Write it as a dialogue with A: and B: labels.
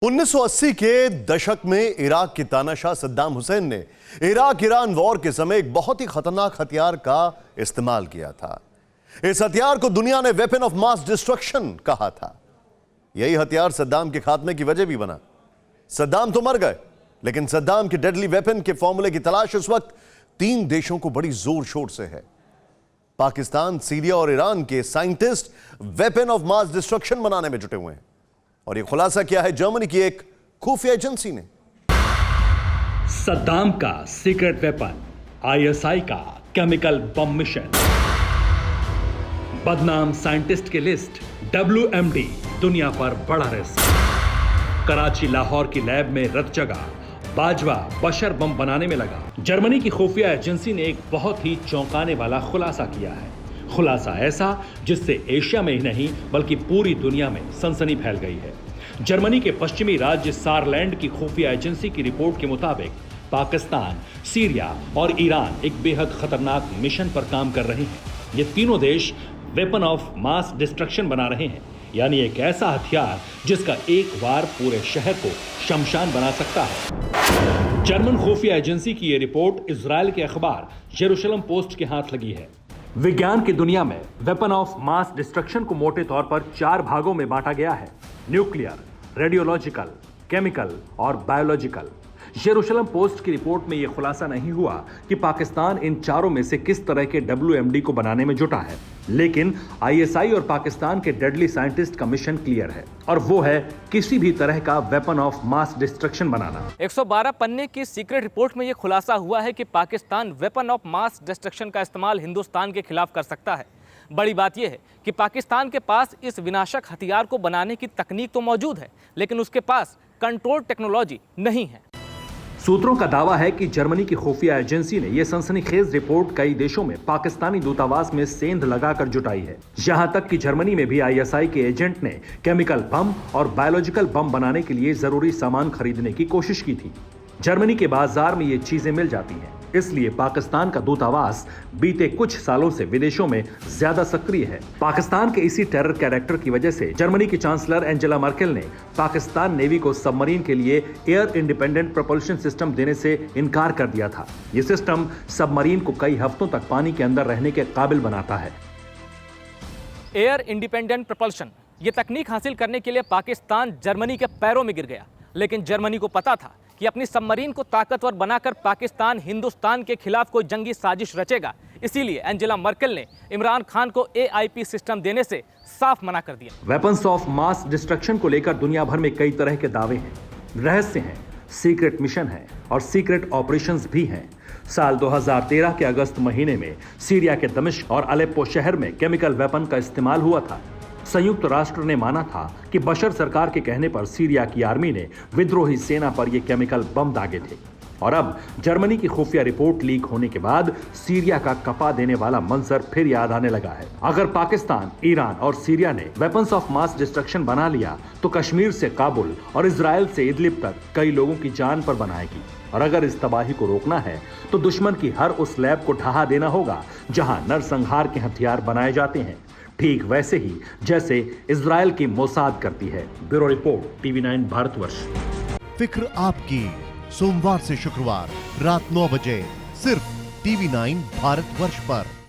A: 1980 के दशक में इराक के तानाशाह सद्दाम हुसैन ने इराक ईरान वॉर के समय एक बहुत ही खतरनाक हथियार का इस्तेमाल किया था। इस हथियार को दुनिया ने वेपन ऑफ मास डिस्ट्रक्शन कहा था। यही हथियार सद्दाम के खात्मे की वजह भी बना। सद्दाम तो मर गए, लेकिन सद्दाम के डेडली वेपन के फॉर्मूले की तलाश इस वक्त 3 देशों को बड़ी जोर शोर से है। पाकिस्तान, सीरिया और ईरान के scientist weapon of mass destruction बनाने में जुटे हुए हैं। और यह खुलासा किया है जर्मनी की एक खुफिया एजेंसी ने।
B: सद्दाम का सीक्रेट वेपन, आईएसआई का केमिकल बम मिशन, बदनाम साइंटिस्ट की लिस्ट, WMD दुनिया पर बड़ा रिस्क, कराची लाहौर की लैब में रत जगह, बाजवा बशर बम बनाने में लगा। जर्मनी की खुफिया एजेंसी ने एक बहुत ही चौंकाने वाला खुलासा किया है। खुलासा ऐसा जिससे एशिया में ही नहीं बल्कि पूरी दुनिया में सनसनी फैल गई है। जर्मनी के पश्चिमी राज्य सारलैंड की खुफिया एजेंसी की रिपोर्ट के मुताबिक पाकिस्तान, सीरिया और ईरान एक बेहद खतरनाक मिशन पर काम कर रहे हैं। ये तीनों देश वेपन ऑफ मास डिस्ट्रक्शन बना रहे हैं, यानी एक ऐसा हथियार जिसका एक वार पूरे शहर को शमशान बना सकता है। जर्मन खुफिया एजेंसी की यह रिपोर्ट इजराइल के अखबार जेरूशलम पोस्ट के हाथ लगी है। विज्ञान की दुनिया में वेपन ऑफ मास डिस्ट्रक्शन को मोटे तौर पर 4 भागों में बांटा गया है: न्यूक्लियर, रेडियोलॉजिकल, केमिकल और बायोलॉजिकल। जेरूशलम पोस्ट की रिपोर्ट में यह खुलासा नहीं हुआ कि पाकिस्तान इन चारों में से किस तरह के WMD को बनाने में जुटा है, लेकिन ISI और पाकिस्तान के डेडली साइंटिस्ट का मिशन क्लियर है, और वो है किसी भी तरह का वेपन ऑफ मास डिस्ट्रक्शन बनाना।
C: 112 पन्ने की सीक्रेट रिपोर्ट में यह खुलासा हुआ है कि Pakistan weapon of mass destruction का इस्तेमाल हिंदुस्तान के खिलाफ कर सकता है। बड़ी बात यह है कि पाकिस्तान के पास इस विनाशक हथियार को बनाने की तकनीक तो मौजूद है, लेकिन उसके पास कंट्रोल टेक्नोलॉजी नहीं है।
B: सूत्रों का दावा है कि जर्मनी की खुफिया एजेंसी ने यह सनसनीखेज रिपोर्ट कई देशों में पाकिस्तानी दूतावास में सेंध लगाकर जुटाई है। यहां तक कि जर्मनी में भी ISI के एजेंट ने केमिकल बम और बायोलॉजिकल बम बनाने के लिए जरूरी सामान खरीदने की कोशिश की थी। जर्मनी के बाजार में ये चीजें मिल जाती हैं, इसलिए पाकिस्तान का दूतावास बीते कुछ सालों से विदेशों में ज्यादा सक्रिय है। पाकिस्तान के इसी टेरर कैरेक्टर की वजह से जर्मनी की चांसलर एंजेला मर्केल ने पाकिस्तान नेवी को सबमरीन के लिए एयर इंडिपेंडेंट प्रोपल्शन सिस्टम देने से इनकार कर दिया था। यह सिस्टम सबमरीन को कई हफ्तों तक पानी के अंदर रहने के काबिल बनाता है।
C: एयर इंडिपेंडेंट प्रोपल्शन, ये तकनीक हासिल करने के लिए पाकिस्तान जर्मनी के पैरों में गिर गया, लेकिन जर्मनी को पता था कि अपनी सबमरीन को ताकतवर बनाकर पाकिस्तान हिंदुस्तान के खिलाफ कोई जंगी साजिश रचेगा। इसीलिए एंजेला मर्केल ने इमरान खान को AIP सिस्टम देने से साफ मना कर दिया।
B: वेपन्स ऑफ मास डिस्ट्रक्शन को लेकर दुनिया भर में कई तरह के दावे हैं, रहस्य हैं, सीक्रेट मिशन है और सीक्रेट ऑपरेशंस भी हैं। साल 2013 के अगस्त महीने में सीरिया के दमिश्क और अलेप्पो शहर में केमिकल वेपन का इस्तेमाल हुआ था। संयुक्त राष्ट्र ने माना था कि बशर सरकार के कहने पर सीरिया की आर्मी ने विद्रोही सेना पर यह केमिकल बम दागे थे। और अब जर्मनी की खुफिया रिपोर्ट लीक होने के बाद सीरिया का कपा देने वाला मंजर फिर याद आने लगा है। अगर पाकिस्तान, ईरान और सीरिया ने वेपन्स ऑफ मास डिस्ट्रक्शन बना लिया तो कश्मीर से काबुल और इजराइल से इदलिब तक कई लोगों की जान पर बनाएगी। और अगर इस तबाही को रोकना है तो दुश्मन की हर उस लैब को ढहा देना होगा जहां नरसंहार के हथियार बनाए जाते हैं, ठीक वैसे ही जैसे इजराइल की मोसाद करती है। Bureau report, TV9 Bharatvarsh.
D: फिक्र आपकी, सोमवार से शुक्रवार रात 9 बजे सिर्फ TV9 भारतवर्ष पर।